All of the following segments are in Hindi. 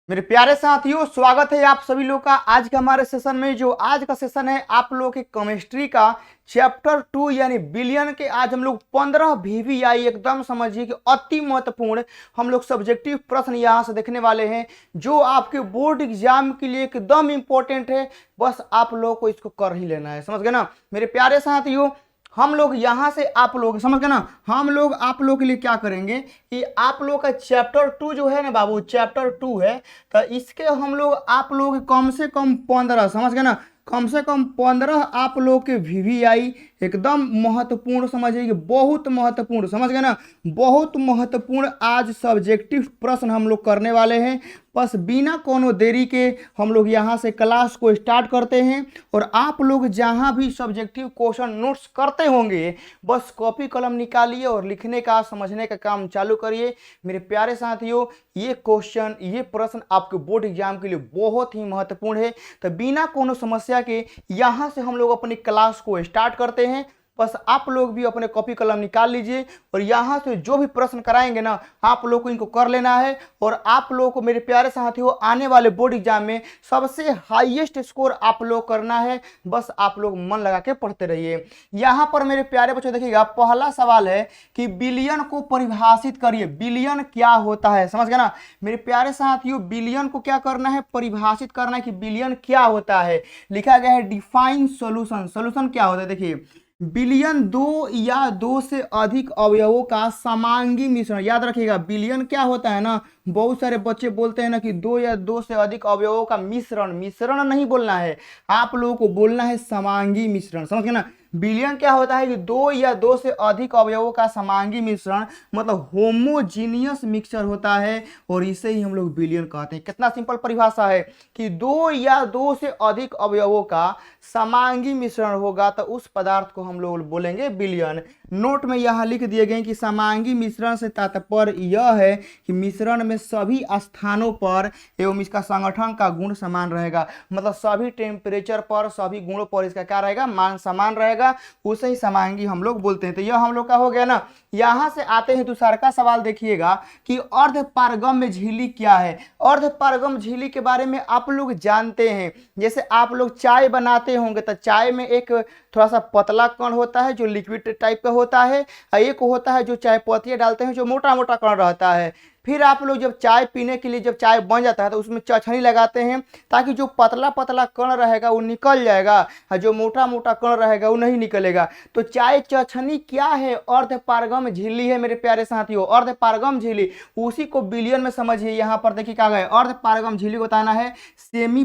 मेरे प्यारे साथियों, स्वागत है आप सभी लोग का आज के हमारे सेशन में। जो आज का सेशन है आप लोगों के केमिस्ट्री का चैप्टर 2 यानी बिलियन के। आज हम लोग 15 वीवीआई एकदम समझिए कि अति महत्वपूर्ण हम लोग सब्जेक्टिव प्रश्न यहाँ से देखने वाले हैं, जो आपके बोर्ड एग्जाम के लिए एकदम इंपॉर्टेंट है। बस आप लोगों को इसको कर ही लेना है, समझ गए ना मेरे प्यारे साथियों। हम लोग यहाँ से आप लोग समझ गए ना, हम लोग आप लोग के लिए क्या करेंगे कि आप लोग का चैप्टर 2 जो है ना बाबू, चैप्टर 2 है, तो इसके हम लोग आप लोग कम से कम 15, समझ गए ना, कम से कम 15 आप लोग के वीवीआई एकदम महत्वपूर्ण, समझिए कि बहुत महत्वपूर्ण, समझ गए ना, बहुत महत्वपूर्ण आज सब्जेक्टिव प्रश्न हम लोग करने वाले हैं। बस बिना कोनो देरी के हम लोग यहाँ से क्लास को स्टार्ट करते हैं। और आप लोग जहाँ भी सब्जेक्टिव क्वेश्चन नोट्स करते होंगे, बस कॉपी कलम निकालिए और लिखने का समझने का काम चालू करिए मेरे प्यारे साथियों। ये क्वेश्चन, ये प्रश्न आपके बोर्ड एग्जाम के लिए बहुत ही महत्वपूर्ण है। तो बिना कोनो समस्या के यहाँ से हम लोग अपनी क्लास को स्टार्ट करते हैं। बस आप लोग भी अपने कॉपी कलम निकाल लीजिए और यहाँ से जो भी प्रश्न कराएंगे ना, आप लोग को इनको कर लेना है। और आप लोगों को मेरे प्यारे साथियों आने वाले बोर्ड एग्जाम में सबसे हाईएस्ट स्कोर आप लोग करना है। बस आप लोग मन लगा के पढ़ते रहिए। यहाँ पर मेरे प्यारे बच्चों देखिएगा, पहला सवाल है कि बिलियन को परिभाषित करिए। बिलियन क्या होता है, समझ गए ना मेरे प्यारे साथियों। बिलियन को क्या करना है, परिभाषित करना है कि बिलियन क्या होता है। लिखा गया है डिफाइन सॉल्यूशन। सॉल्यूशन क्या होता है, देखिए, बिलियन दो या दो से अधिक अवयवों का समांगी मिश्रण। याद रखिएगा, बिलियन क्या होता है ना, बहुत सारे बच्चे बोलते हैं ना कि दो या दो से अधिक अवयवों का मिश्रण। मिश्रण नहीं बोलना है, आप लोगों को बोलना है समांगी मिश्रण, समझ गए ना। बिलियन क्या होता है कि दो या दो से अधिक अवयवों का समांगी मिश्रण, मतलब होमोजीनियस मिक्सचर होता है, और इसे ही हम लोग बिलियन कहते हैं। कितना सिंपल परिभाषा है कि दो या दो से अधिक अवयवों का समांगी मिश्रण होगा तो उस पदार्थ को हम लोग बोलेंगे बिलियन। नोट में यह लिख दिए गए कि समांगी मिश्रण से तात्पर्य यह है कि मिश्रण में सभी स्थानों पर एवं इसका संगठन का गुण समान रहेगा। मतलब सभी टेम्परेचर पर, सभी गुणों पर इसका क्या रहेगा, मान समान रहेगा, उसे ही समांगी हम लोग बोलते हैं। तो यह हम लोग का हो गया ना। यहां से आते हैं दूसरा का सवाल, देखिएगा कि अर्ध पारगम्य झिल्ली क्या है। अर्ध पारगम्य झिल्ली के बारे में आप लोग जानते हैं, जैसे आप लोग चाय बनाते होंगे तो चाय में एक थोड़ा सा पतला कण होता है जो लिक्विड टाइप का होता है, एक होता है जो चाय पत्तियां डालते हैं जो मोटा मोटा कण रहता है। फिर आप लोग जब चाय पीने के लिए, जब चाय बन जाता है तो उसमें चाशनी लगाते हैं ताकि जो पतला पतला कण रहेगा वो निकल जाएगा और जो मोटा मोटा कण रहेगा वो नहीं निकलेगा। तो चाय चाशनी क्या है, अर्ध पारगम्य झिल्ली है मेरे प्यारे साथियों। अर्ध पारगम्य झिल्ली, उसी को बिलियन में समझिए। यहाँ पर देखिए क्या गया, अर्ध पारगम्य झिल्ली को बताना है सेमी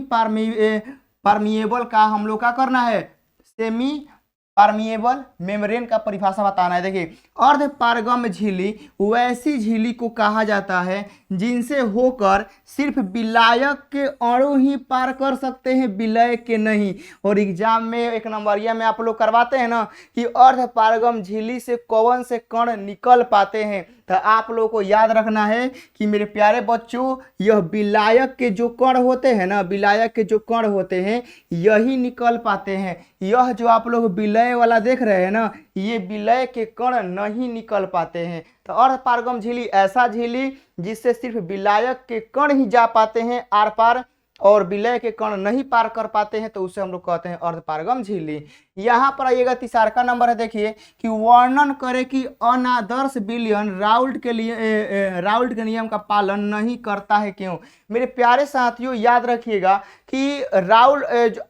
परमिएबल का हम लोग क्या करना है, सेमी परमिएबल मेम्ब्रेन का परिभाषा बताना है। देखिए, अर्ध पारगम्य झिल्ली वैसी झिल्ली को कहा जाता है जिनसे होकर सिर्फ विलायक के अणु ही पार कर सकते हैं, विलय के नहीं। और एग्जाम में एक नंबरिया में आप लोग करवाते हैं ना कि अर्ध पारगम्य झिल्ली से कौन से कण निकल पाते हैं, तो आप लोगों को याद रखना है कि मेरे प्यारे बच्चों, यह विलायक के जो कण होते हैं ना, विलायक के जो कण होते हैं यही निकल पाते हैं। यह जो आप लोग विलय वाला देख रहे हैं ना, ये विलय के कण नहीं निकल पाते हैं। तो अर्ध पारगम्य झिल्ली ऐसा झिल्ली जिससे सिर्फ विलायक के कण ही जा पाते हैं आर पार, और विलय के कण नहीं पार कर पाते हैं, तो उसे हम लोग कहते हैं अर्ध पारगम्य झिल्ली। यहाँ पर आइएगा, तीसरा का नंबर है, देखिए कि वर्णन करे कि अनादर्श बिलियन राउल्ट के लिए राउल्ट के नियम का पालन नहीं करता है, क्यों। मेरे प्यारे साथियों याद रखिएगा कि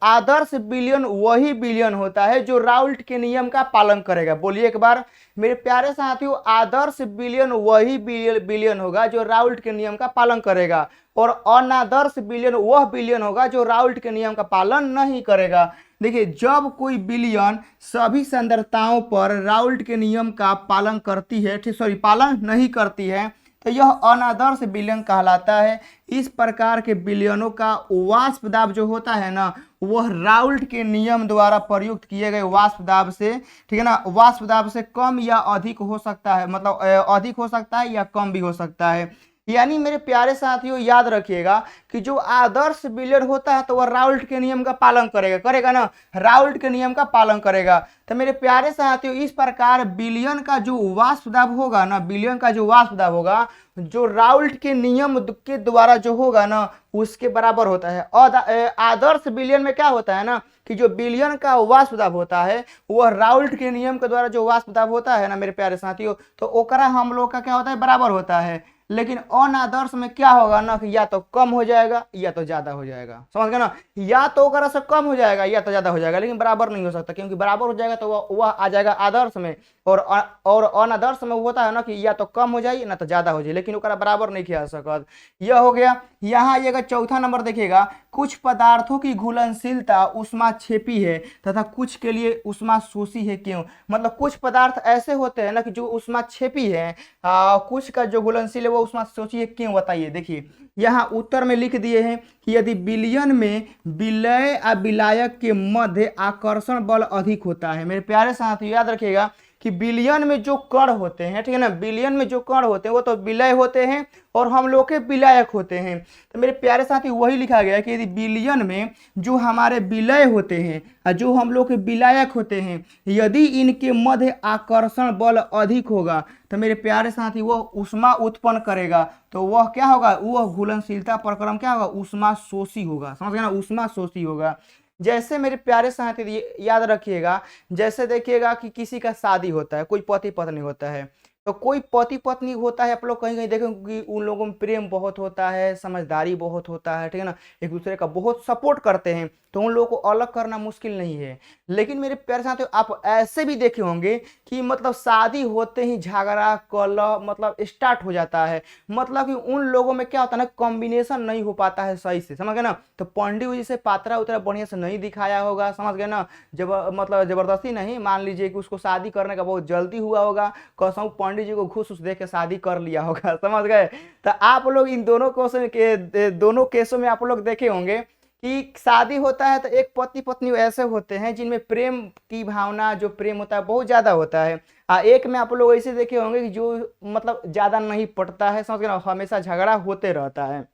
आदर्श बिलियन वही बिलियन होता है जो राउल्ट के नियम का पालन करेगा। बोलिए एक बार मेरे प्यारे साथियों, आदर्श बिलियन वही बिलियन होगा जो राउल्ट के नियम का पालन करेगा, और अनादर्श बिलियन वह बिलियन होगा जो राउल्ट के नियम का पालन नहीं करेगा। देखिए, जब कोई बिलियन सभी सांद्रताओं पर राउल्ट के नियम का पालन करती है, पालन नहीं करती है, तो यह अनादर्श बिलियन कहलाता है। इस प्रकार के बिलियनों का वाष्प दाब जो होता है ना, वह राउल्ट के नियम द्वारा प्रयुक्त किए गए वाष्प दाब से, ठीक है ना, वाष्प दाब से कम या अधिक हो सकता है, मतलब अधिक हो सकता है या कम भी हो सकता है। यानी मेरे प्यारे साथियों याद रखिएगा कि जो आदर्श बिलियन होता है तो वह राउल्ट के नियम का पालन करेगा, करेगा ना, राउल्ट के नियम का पालन करेगा। तो मेरे प्यारे साथियों इस प्रकार बिलियन का जो वाष्प दाब होगा ना, बिलियन का जो वाष्प दाब होगा जो राउल्ट के नियम के द्वारा जो होगा ना उसके बराबर होता है। और आदर्श बिलियन में क्या होता है ना कि जो बिलियन का वाष्प दाब होता है वह राउल्ट के नियम के द्वारा जो वाष्प दाब होता है ना मेरे प्यारे साथियों, तो ओकरा हम लोग का क्या होता है, बराबर होता है। लेकिन अनादर्श में क्या होगा ना कि या तो कम हो जाएगा या तो ज्यादा हो जाएगा, समझ गए ना, या तो ओकरा से कम हो जाएगा या तो ज्यादा हो जाएगा, लेकिन बराबर नहीं हो सकता, क्योंकि बराबर हो जाएगा तो वह आ जाएगा आदर्श में, और अनादर्श में होता है ना कि या तो कम हो जाए ना तो ज्यादा हो जाए, लेकिन ओकरा बराबर नहीं किया सकत। यह हो गया। यहाँ ये चौथा नंबर देखिएगा, कुछ पदार्थों की घुलनशीलता ऊष्माक्षेपी है तथा कुछ के लिए ऊष्माशोषी है, क्यों? मतलब कुछ पदार्थ ऐसे होते हैं ना कि जो ऊष्माक्षेपी है, कुछ का जो घुलनशील है वो ऊष्माशोषी है, क्यों बताइए। देखिए यहाँ उत्तर में लिख दिए हैं कि यदि विलयन में विलय और विलायक के मध्य आकर्षण बल अधिक होता है। मेरे प्यारे साथियों याद रखिएगा कि विलयन में जो कण होते हैं, ठीक है ना, विलयन में जो कण होते हैं वो तो विलय होते हैं और हम लोग के विलायक होते हैं। तो मेरे प्यारे साथी वही लिखा गया है कि यदि विलयन में जो हमारे विलय होते हैं और जो हम लोग के विलायक होते हैं, यदि इनके मध्य आकर्षण बल अधिक होगा तो मेरे प्यारे साथी वह ऊष्मा उत्पन्न करेगा, तो वह क्या होगा, वह घुलनशीलता प्रक्रम क्या होगा, ऊष्मा शोषी होगा, समझ गए ना, ऊष्मा शोषी होगा। जैसे मेरे प्यारे साथी याद रखिएगा, जैसे देखिएगा कि किसी का शादी होता है, कोई पति पत्नी होता है, तो कोई पति पत्नी होता है, आप लोग कहीं कहीं देखेंगे कि उन लोगों में प्रेम बहुत होता है, समझदारी बहुत होता है, ठीक है ना, एक दूसरे का बहुत सपोर्ट करते हैं, तो उन लोगों को अलग करना मुश्किल नहीं है। लेकिन मेरे प्यारे साथियों आप ऐसे भी देखे होंगे कि मतलब शादी होते ही झगड़ा कलह मतलब स्टार्ट हो जाता है, मतलब कि उन लोगों में क्या होता है ना, कॉम्बिनेशन नहीं हो पाता है सही से, समझ गए ना। तो पंडित जी से पात्रा उतरा बढ़िया से नहीं दिखाया होगा, समझ गए ना, जब मतलब जबरदस्ती नहीं, मान लीजिए कि उसको शादी करने का बहुत जल्दी हुआ होगा, कसम पंडित जी को घूस उस दे के शादी कर लिया होगा, समझ गए। तो आप लोग इन दोनों केसों में आप लोग देखे होंगे कि शादी होता है तो एक पति पत्नी ऐसे होते हैं जिनमें प्रेम की भावना, जो प्रेम होता है बहुत ज्यादा होता है, एक में आप लोग ऐसे देखे होंगे कि जो मतलब ज्यादा नहीं पटता है, समझ गए, हमेशा झगड़ा होते रहता है।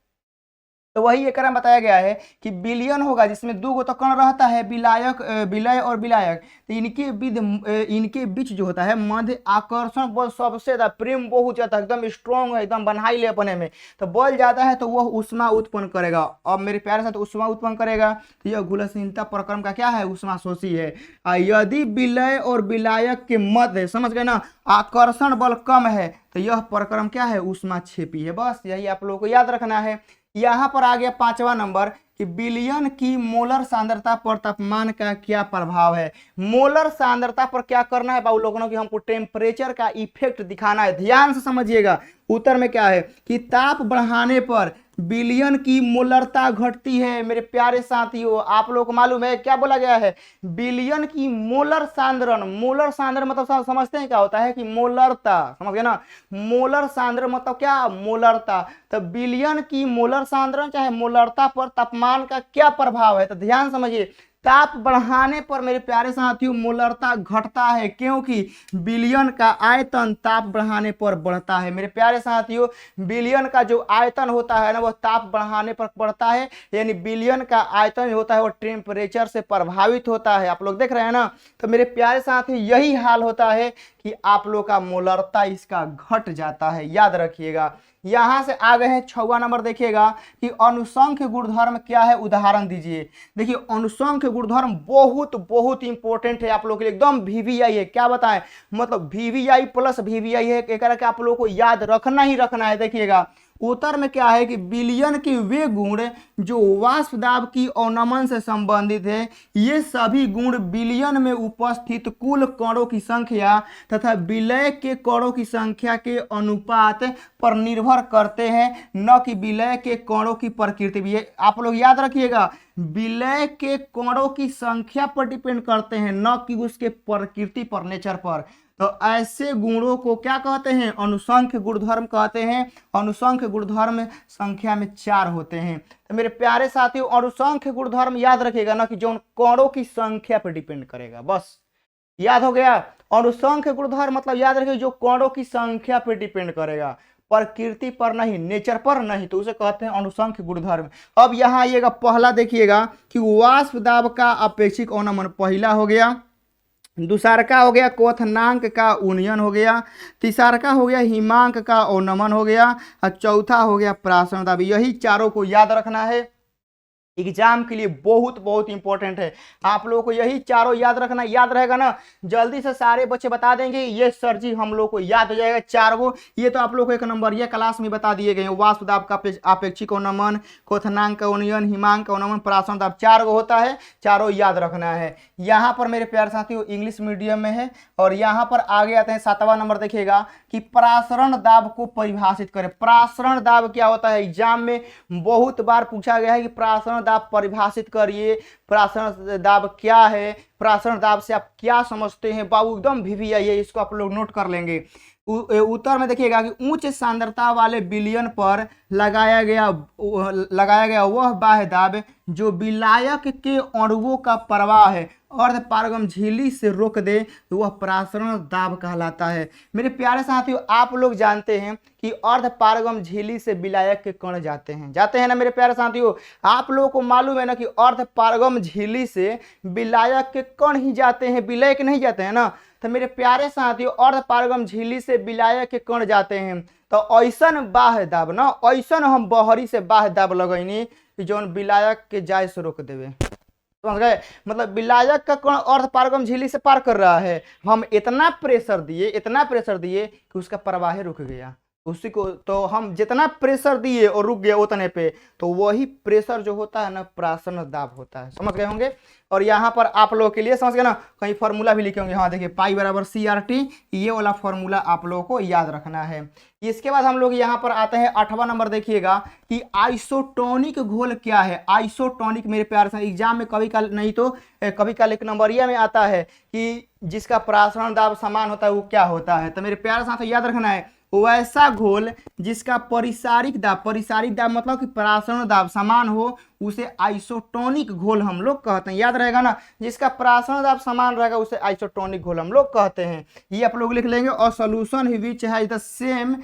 तो वही एक बताया गया है कि विलयन होगा जिसमें दो गो तो कण रहता है, विलय और विलायक, तो इनके बीच जो होता है मध्य आकर्षण बल सबसे ज्यादा, प्रेम बहुत ज्यादा एकदम स्ट्रॉन्ग है, एकदम बन्हाई ले अपने में, तो बल ज्यादा है तो वह ऊष्मा उत्पन्न करेगा। अब मेरे प्यारे साथ ऊष्मा उत्पन्न करेगा तो यह घुलनशीलता प्रक्रम का क्या है, ऊष्मा शोषी है। यदि विलय और विलायक के मध्य, समझ गए ना, आकर्षण बल कम है तो यह प्रक्रम क्या है, ऊष्माक्षेपी है। बस यही आप लोगों को याद रखना है। यहां पर आ गया पांचवा नंबर कि विलयन की मोलर सांद्रता पर तापमान का क्या प्रभाव है। मोलर सांद्रता पर क्या करना है बाबू लोगों की, हमको टेम्परेचर का इफेक्ट दिखाना है। ध्यान से समझिएगा, उत्तर में क्या है कि ताप बढ़ाने पर विलयन की मोलरता घटती है। मेरे प्यारे साथियों आप लोग को मालूम है क्या बोला गया है, विलयन की मोलर सांद्रण, मोलर सांद्रण मतलब समझते हैं क्या होता है कि मोलरता, समझ गए ना, मोलर सांद्रण मतलब क्या, मोलरता। तो विलयन की मोलर सांद्रण चाहे मोलरता पर तापमान का क्या प्रभाव है, तो ध्यान समझिए, ताप बढ़ाने पर मेरे प्यारे साथियों मोलरता घटता है, क्योंकि विलयन का आयतन ताप बढ़ाने पर बढ़ता है। मेरे प्यारे साथियों विलयन का जो आयतन होता है ना वह ताप बढ़ाने पर बढ़ता है, यानी विलयन का आयतन होता है वो टेम्परेचर से प्रभावित होता है। आप लोग देख रहे हैं ना, तो मेरे प्यारे साथी यही हाल होता है कि आप लोग का मोलरता इसका घट जाता है, याद रखिएगा। यहां से आ गए हैं छवा नंबर, देखिएगा कि अनुसंख्य गुणधर्म क्या है, उदाहरण दीजिए। देखिए अनुसंख्य गुणधर्म बहुत बहुत इंपॉर्टेंट है आप लोग के लिए, एकदम वीवीआई है, क्या बताएं, मतलब वीवीआई प्लस वीवीआई है, एक के आप लोग को याद रखना ही रखना है। देखिएगा उत्तर में क्या है कि विलयन के वे गुण जो वाष्प दाब की अवनमन से संबंधित है, ये सभी गुण विलयन में उपस्थित कुल कणों की संख्या तथा विलय के कणों की संख्या के अनुपात पर निर्भर करते हैं, न कि विलय के कणों की प्रकृति भी है। आप लोग याद रखिएगा, विलय के कणों की संख्या पर डिपेंड करते हैं, न कि उसके प्रकृति पर, नेचर पर। तो ऐसे गुणों को क्या कहते हैं, अनुसंख्य गुणधर्म कहते हैं। अनुसंख्य गुणधर्म संख्या में 4 होते हैं। तो मेरे प्यारे साथियों अनुसंख्य गुणधर्म याद रखिएगा ना कि जो कणों की संख्या पर डिपेंड करेगा, बस याद हो गया। अनुसंख्य गुणधर्म मतलब याद रखिए जो कणों की संख्या पर डिपेंड करेगा। प्रकृति पर नहीं, नेचर पर नहीं, तो उसे कहते हैं अनुसंख्य गुणधर्म। अब यहाँ आइएगा, पहला देखिएगा कि वाष्प दाब का अपेक्षिक अवनमन पहला हो गया, दूसरा का हो गया क्वथनांक का उन्नयन हो गया, तीसरा का हो गया हिमांक का अवनमन हो गया, और चौथा हो गया प्रासरण दाब। यही चारों को याद रखना है, एग्जाम के लिए बहुत बहुत इंपॉर्टेंट है। आप लोगों को यही चारों याद रखना, याद रहेगा ना, जल्दी से सारे बच्चे बता देंगे ये सर जी हम लोग को याद हो जाएगा चार को। ये तो आप लोग को एक नंबर ये क्लास में बता दिए गए हैं, वाष्प दाब का अपेक्षिक अवनमन, क्वथनांक का उन्नयन, हिमांक का अवनमन, प्रासरण दाब, चार को होता है, चारों याद रखना है। यहाँ पर मेरे प्यारे साथियों इंग्लिश मीडियम में है। और यहाँ पर आगे आते हैं 7वां नंबर, देखिएगा कि प्रासरण दाब को परिभाषित करें। प्रासरण दाब क्या होता है, एग्जाम में बहुत बार पूछा गया है कि प्रासरण दाब परिभाषित करिए, प्रासरण दाब क्या है, प्रासरण दाब से आप क्या समझते हैं। बाबू एकदम VVI है, इसको आप लोग नोट कर लेंगे। उत्तर में देखिएगा कि उच्च सांद्रता वाले विलयन पर लगाया गया वह बाह्य दाब जो विलायक के अणुओं का प्रवाह है अर्धपारगम झिल्ली से रोक दे, तो वह प्रासरण दाब कहलाता है। मेरे प्यारे साथियों, आप लोग जानते हैं कि अर्धपारगम झिल्ली से विलायक के कण जाते हैं ना मेरे प्यारे साथियों। आप लोगों को मालूम है ना कि अर्धपारगम झिल्ली से विलायक के कण ही जाते हैं, विलायक नहीं जाते हैं ना। तो मेरे प्यारे साथियों, अर्धपारगम झिल्ली से विलायक के कण जाते हैं, तो ऐसन बाह्य दाब ना, ऐसन हम बहरी से बाह्य दाब लगैनी कि जौन विलायक के जाय से रोक देवे, समझ गए। मतलब विलायक का कण अर्धपारगम झिल्ली से पार कर रहा है, हम इतना प्रेशर दिए कि उसका प्रवाह रुक गया, उसी को तो हम जितना प्रेशर दिए और रुक गया उतने पे, तो वही प्रेशर जो होता है ना प्रासरण दाब होता है, समझ गए होंगे। और यहाँ पर आप लोगों के लिए समझ गए ना, कहीं फॉर्मूला भी लिखे होंगे, हाँ देखिए पाई बराबर CRT, ये वाला फॉर्मूला आप लोगों को याद रखना है। इसके बाद हम लोग यहाँ पर आते हैं 8वां नंबर, देखिएगा कि आइसोटोनिक घोल क्या है। आइसोटोनिक मेरे प्यार से एग्जाम में कभी काल नहीं तो कभी काल एक नंबरिया में आता है कि जिसका प्रासरण दाब समान होता है वो क्या होता है। तो मेरे प्यार साथ याद रखना है, वैसा घोल जिसका परिसारिक दाब मतलब कि प्रासरण दाब समान हो, उसे आइसोटोनिक घोल हम लोग कहते हैं। याद रहेगा ना, जिसका प्रासरण दाब समान रहेगा उसे आइसोटोनिक घोल हम लोग कहते हैं। ये आप लोग लिख लेंगे। और सॉल्यूशन विच है the same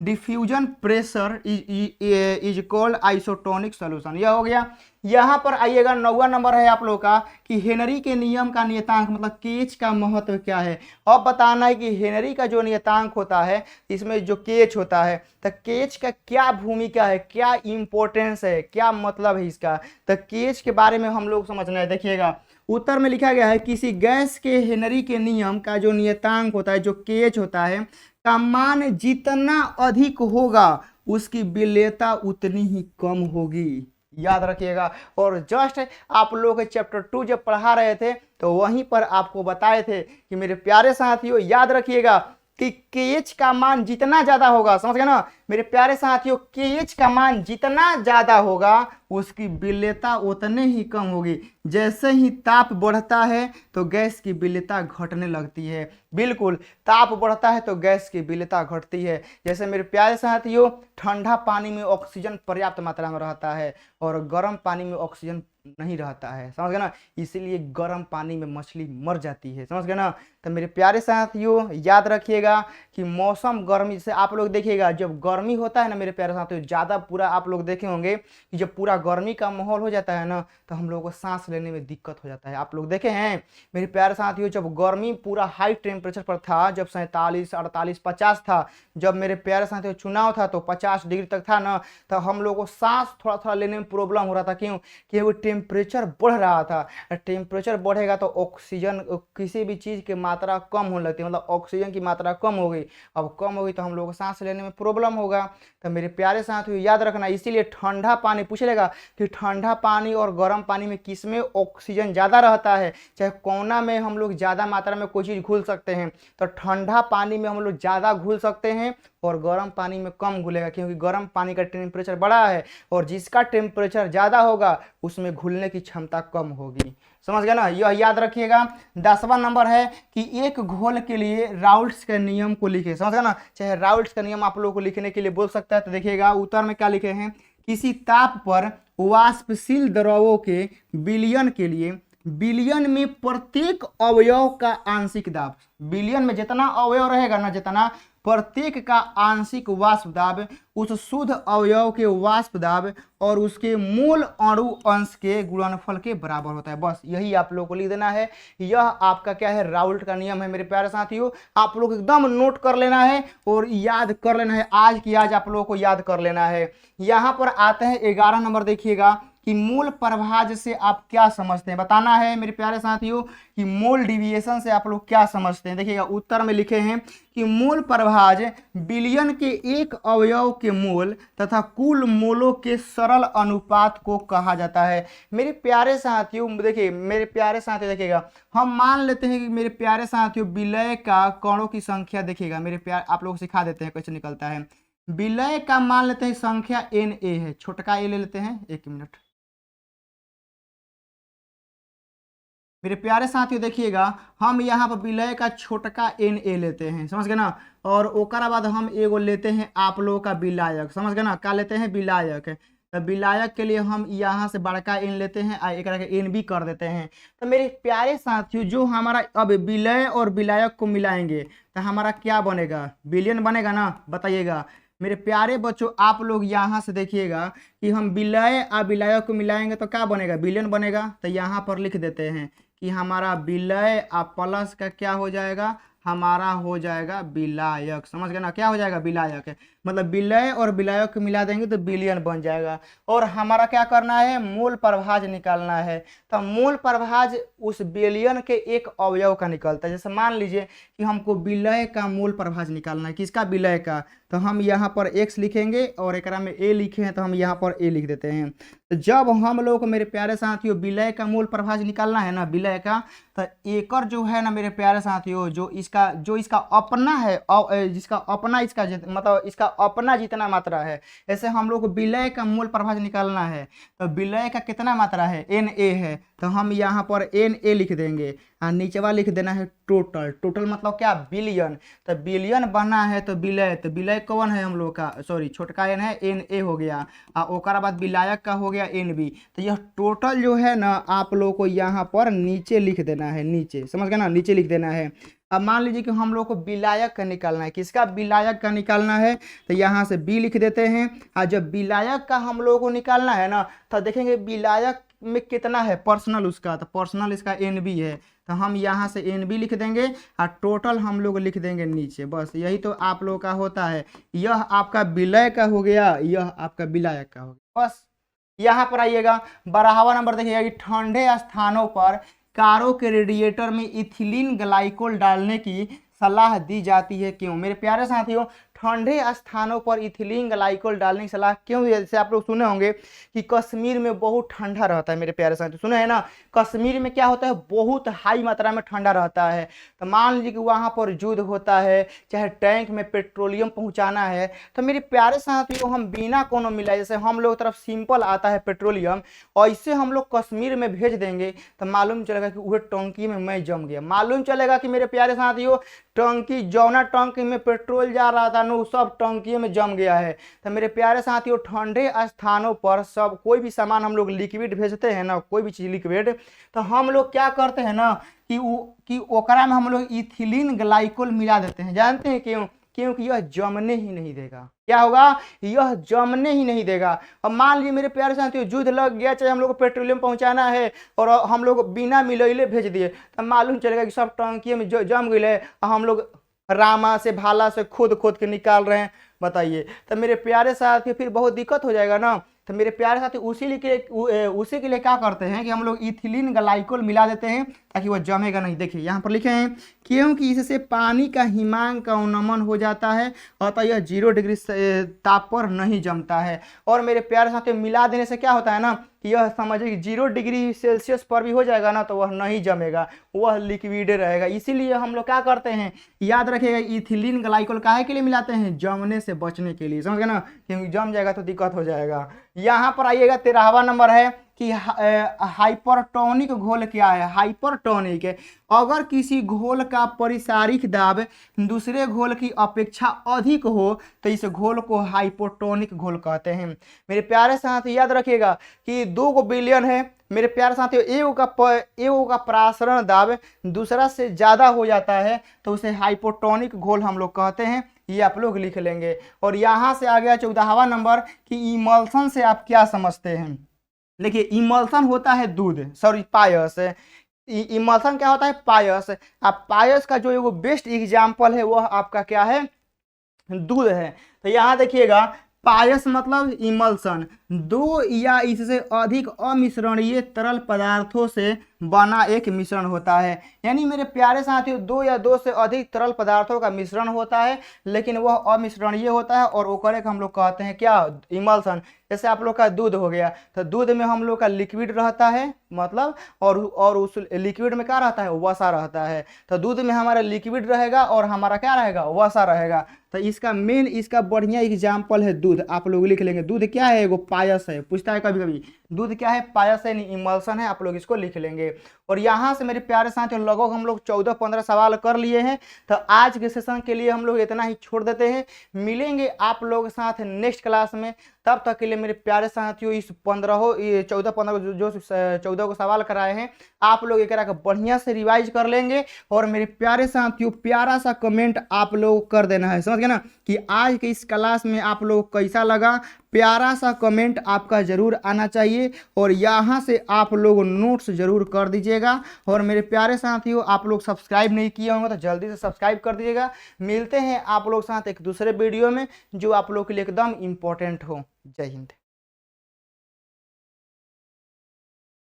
diffusion pressure is called isotonic solution. यह हो गया। यहाँ पर आइएगा 9वां नंबर है आप लोग का कि हेनरी के नियम का नियतांक मतलब केच का महत्व क्या है। अब बताना है कि हेनरी का जो नियतांक होता है, इसमें जो केच होता है, तो केच का क्या भूमिका है, क्या इंपॉर्टेंस है, क्या मतलब है इसका, तो केच के बारे में हम लोग समझना है। देखिएगा उत्तर में लिखा गया है किसी गैस के हेनरी के नियम का जो नियतांक होता है, जो केच होता है, का मान जितना अधिक होगा उसकी विलेयता उतनी ही कम होगी। याद रखिएगा। और जस्ट आप लोग चैप्टर 2 जब पढ़ा रहे थे तो वहीं पर आपको बताए थे कि मेरे प्यारे साथियों याद रखिएगा कि केएच का मान जितना ज्यादा होगा, समझ गए ना मेरे प्यारे साथियों, केएच का मान जितना ज्यादा होगा उसकी विलेयता उतने ही कम होगी। जैसे ही ताप बढ़ता है तो गैस की विलेयता घटने लगती है। बिल्कुल, ताप बढ़ता है तो गैस की विलेयता घटती है। जैसे मेरे प्यारे साथियों, ठंडा पानी में ऑक्सीजन पर्याप्त मात्रा में रहता है और गर्म पानी में ऑक्सीजन नहीं रहता है, समझ गए ना, इसीलिए गर्म पानी में मछली मर जाती है, समझ गए ना। तो मेरे प्यारे साथियों याद रखिएगा कि मौसम गर्मी से आप लोग देखिएगा, जब गर्मी होता है ना मेरे प्यारे साथियों, ज़्यादा पूरा आप लोग देखे होंगे कि जब पूरा गर्मी का माहौल हो जाता है ना तो हम लोगों को सांस लेने में दिक्कत हो जाता है। आप लोग देखे हैं मेरे प्यारे साथियों, जब गर्मी पूरा हाई टेम्परेचर पर था, जब 47, 48, 50 था, जब मेरे प्यारे साथियों चुनाव था तो 50 डिग्री तक था ना, तो हम लोग को सांस थोड़ा थोड़ा लेने में प्रॉब्लम हो रहा था। क्यों? कि वो टेम्परेचर बढ़ रहा था। टेम्परेचर बढ़ेगा तो ऑक्सीजन, किसी भी चीज़ की मात्रा कम होने लगती है, मतलब ऑक्सीजन की मात्रा कम हो गई। अब कम हो गई तो हम लोग को सांस लेने में प्रॉब्लम होगा। तो मेरे प्यारे साथियों याद रखना, इसीलिए ठंडा पानी पूछ लेगा कि ठंडा पानी और गर्म पानी में किस में ऑक्सीजन ज़्यादा रहता है, चाहे कोना में हम लोग ज़्यादा मात्रा में कोई चीज़ घुल सकते हैं तो ठंडा पानी में हम लोग ज़्यादा घुल सकते हैं और गर्म पानी में कम घुलेगा, क्योंकि गर्म पानी का टेम्परेचर बड़ा है और जिसका टेम्परेचर ज़्यादा होगा उसमें घुलने की क्षमता कम होगी। समझ गए ना, यह याद रखिएगा। 10वां नंबर है कि एक घोल के लिए राउल्ट्स के नियम को लिखे। समझ गए ना, चाहे राउल्ट्स का नियम आप लोगों को लिखने के लिए बोल सकता है। तो देखिएगा उत्तर में क्या लिखे हैं, किसी ताप पर वाष्पशील द्रवों के विलयन के लिए विलयन में प्रत्येक अवयव का आंशिक दाब, विलयन में जितना अवयव रहेगा ना, जितना प्रत्येक का आंशिक वाष्प दाब उस शुद्ध अवयव के वाष्प दाब और उसके मूल अणु अंश के गुणनफल के बराबर होता है। बस यही आप लोगों को लिख देना है। यह आपका क्या है, राउल्ट का नियम है मेरे प्यारे साथियों। आप लोग एकदम नोट कर लेना है और याद कर लेना है, आज की आज आप लोगों को याद कर लेना है। यहां पर आते हैं 11 नंबर, देखिएगा कि मूल प्रभाज से आप क्या समझते हैं, बताना है मेरे प्यारे साथियों कि मोल डिविएशन से आप लोग क्या समझते हैं। देखिएगा उत्तर में लिखे हैं कि मूल प्रभाज बिलियन के एक अवयव के मोल तथा कुल मोलों के सरल अनुपात को कहा जाता है। मेरे प्यारे साथियों देखिए, मेरे प्यारे साथियों देखिएगा, हम मान लेते हैं कि मेरे प्यारे साथियों विलय का कणों की संख्या, देखिएगा मेरे प्यार आप लोग सिखा देते हैं कैसे निकलता है। विलय का मान लेते हैं संख्या Na है, छोटका ए ले लेते हैं, एक मिनट मेरे प्यारे साथियों देखिएगा, हम यहाँ पर विलय का छोटका Na लेते हैं, समझ गए ना। और ओकरा बाद हम एगो लेते हैं आप लोगों का विलायक, समझ गए ना, क्या लेते हैं, विलायक। तो विलायक के लिए हम यहाँ से बड़का n लेते हैं और एक के n भी कर देते हैं। तो मेरे प्यारे साथियों जो हमारा अब विलय और विलायक को मिलाएंगे तो हमारा क्या बनेगा, बिलियन बनेगा ना, बताइएगा मेरे प्यारे बच्चों। आप लोग यहाँ से देखिएगा कि हम विलय और विलायक को मिलाएंगे तो क्या बनेगा, बिलियन बनेगा। तो यहाँ पर लिख देते हैं कि हमारा विलय और प्लस का क्या हो जाएगा, हमारा हो जाएगा विलायक, समझ गए ना, क्या हो जाएगा, विलायक। मतलब विलय और विलायक को मिला देंगे तो बिलियन बन जाएगा। और हमारा क्या करना है, मूल प्रभाज निकालना है। तो मूल प्रभाज उस बिलियन के एक अवयव का निकलता है। जैसे मान लीजिए कि हमको विलय का मूल प्रभाज निकालना है, किसका, विलय का। तो हम यहाँ पर x लिखेंगे और एक में a लिखे हैं तो हम यहाँ पर a लिख देते हैं। तो जब हम लोग को मेरे प्यारे साथियों विलय का मूल प्रभाज निकालना है ना, विलय का, तो एकड़ जो है ना मेरे प्यारे साथियों, जो इसका अपना है, जिसका अपना इसका मतलब इसका अपना जितना मात्रा है, ऐसे हम लोग को विलय का मूल प्रभाज निकालना है। तो विलय का कितना मात्रा है, Na है, तो हम यहाँ पर Na लिख देंगे और नीचेवा लिख देना है टोटल। टोटल मतलब क्या, बिलियन। तो बिलियन बना है तो विलय कौन है हम लोग का, सॉरी छोटका n है, Na हो गया, और ओकरा बाद विलायक का हो गया Nb। तो यह टोटल जो है ना आप लोग को यहाँ पर नीचे लिख देना है, नीचे, समझ गए ना, नीचे लिख देना है। अब मान लीजिए कि हम लोग को विलायक का निकालना है, किसका, विलायक का निकालना है। तो यहाँ से बी लिख देते हैं। और जब विलायक का हम लोग को निकालना है ना, तो देखेंगे विलायक में कितना है पर्सनल उसका, तो पर्सनल इसका Nb है, तो हम यहाँ से Nb लिख देंगे और टोटल हम लोग लिख देंगे नीचे। बस यही तो आप लोग का होता है। यह आपका विलय का हो गया, यह आपका विलायक का हो गया। बस यहाँ पर आइएगा, 12वां नंबर देखिएगा कि ठंडे स्थानों पर कारों के रेडिएटर में इथिलीन ग्लाइकोल डालने की सलाह दी जाती है, क्यों। मेरे प्यारे साथियों, ठंडे स्थानों पर इथिलीन ग्लाइकोल डालने की सलाह क्यों दी? जैसे आप लोग सुने होंगे कि कश्मीर में बहुत ठंडा रहता है, मेरे प्यारे साथियों सुने हैं ना, कश्मीर में क्या होता है, बहुत हाई मात्रा में ठंडा रहता है। तो मान लीजिए कि वहाँ पर युद्ध होता है, चाहे टैंक में पेट्रोलियम पहुँचाना है, तो मेरे प्यारे साथियों हम बिना कोनो मिलाए, जैसे हम लोग तरफ सिंपल आता है पेट्रोलियम, और इससे हम लोग कश्मीर में भेज देंगे तो मालूम चलेगा कि वह टंकी में मैं जम गया। मालूम चलेगा कि मेरे प्यारे साथियों टंकी, जौना टंकी में पेट्रोल जा रहा था ना, सब टंकी में जम गया है। तो मेरे प्यारे साथियों ठंडे स्थानों पर सब कोई भी सामान हम लोग लिक्विड भेजते हैं ना, कोई भी चीज लिक्विड, तो हम लोग क्या करते हैं ना कि ओकरा में हम लोग इथिलीन ग्लाइकोल मिला देते हैं। जानते हैं क्यों? क्योंकि यह जमने ही नहीं देगा। क्या होगा? यह जमने ही नहीं देगा। अब मान लीजिए मेरे प्यारे साथियों युद्ध लग गया, चाहे हम लोग को पेट्रोलियम पहुंचाना है और हम लोग बिना मिलैले भेज दिए, तो मालूम चलेगा कि सब टंकी में जम गए और हम लोग रामा से भाला से खोद खोद के निकाल रहे हैं। बताइए, तो मेरे प्यारे साथियों फिर बहुत दिक्कत हो जाएगा ना। तो मेरे प्यारे साथी उसी के लिए क्या करते हैं कि हम लोग इथिलीन ग्लाइकोल मिला देते हैं ताकि वह जमेगा नहीं। देखिए यहाँ पर लिखे हैं क्योंकि इससे पानी का हिमांक का उन्नमन हो जाता है, अतः यह 0 डिग्री ताप पर नहीं जमता है। और मेरे प्यारे साथी मिला देने से क्या होता है ना कि यह समझिए कि 0 डिग्री सेल्सियस पर भी हो जाएगा ना तो वह नहीं जमेगा, वह लिक्विड रहेगा। इसीलिए हम लोग क्या करते हैं, याद रखिएगा, इथिलीन ग्लाइकोल काहे के लिए मिलाते हैं? जमने से बचने के लिए, समझ गए ना, क्योंकि जम जाएगा तो दिक्कत हो जाएगा। यहाँ पर आइएगा 13वां नंबर है कि हाइपरटोनिक घोल क्या है? हाइपरटोनिक, अगर किसी घोल का परिसारिक दाब दूसरे घोल की अपेक्षा अधिक हो तो इस घोल को हाइपोटोनिक घोल कहते हैं। मेरे प्यारे साथी याद रखिएगा कि 2 बिलियन है मेरे प्यारे साथियों, एगो का प्रासरण दाब दूसरा से ज़्यादा हो जाता है तो उसे हाइपोटोनिक घोल हम लोग कहते हैं। ये आप लोग लिख लेंगे। और यहाँ से आ गया 14वां नंबर कि इमल्सन से आप क्या समझते हैं। देखिए इमल्सन होता है दूध, सॉरी पायस। इमल्सन क्या होता है, पायस। अब पायस का जो एगो बेस्ट एग्जाम्पल है वह आपका क्या है, दूध है। तो यहाँ देखिएगा पायस मतलब इमल्सन, दो या इससे अधिक अमिश्रणीय तरल पदार्थों से बना एक मिश्रण होता है। यानी मेरे प्यारे साथियों दो या दो से अधिक तरल पदार्थों का मिश्रण होता है, लेकिन वह अमिश्रणीय होता है और ओकरे को हम लोग कहते हैं क्या, इमल्सन। जैसे आप लोग का दूध हो गया, तो दूध में हम लोग का लिक्विड रहता है मतलब, और उस लिक्विड में क्या रहता है, वसा रहता है। तो दूध में हमारा लिक्विड रहेगा और हमारा क्या रहेगा, वसा रहेगा। तो इसका मेन, इसका बढ़िया एग्जाम्पल है दूध। आप लोग लिख लेंगे दूध क्या है, एगो पायस है, पूछता है कभी कभी दूध क्या है, पायस है, इमल्सन है, आप लोग इसको लिख लेंगे। और यहाँ से मेरे प्यारे साथियों लगभग हम लोग 14-15 सवाल कर लिए हैं। तो आज के सेशन के लिए हम लोग इतना ही छोड़ देते हैं, मिलेंगे आप लोगों के साथ नेक्स्ट क्लास में। तब तक के लिए मेरे प्यारे साथियों इस 14-15 जो 14 को सवाल कराए हैं आप लोग एक बढ़िया से रिवाइज कर लेंगे। और मेरे प्यारे साथियों प्यारा सा कमेंट आप लोग कर देना है, समझ गए ना, कि आज के इस क्लास में आप लोग कैसा लगा। प्यारा सा कमेंट आपका जरूर आना चाहिए और यहाँ से आप लोग नोट्स जरूर कर दीजिएगा। और मेरे प्यारे साथियों आप लोग सब्सक्राइब नहीं किए होंगे तो जल्दी से सब्सक्राइब कर दीजिएगा। मिलते हैं आप लोग साथ एक दूसरे वीडियो में जो आप लोग के लिए एकदम इम्पोर्टेंट हो। जय हिंद।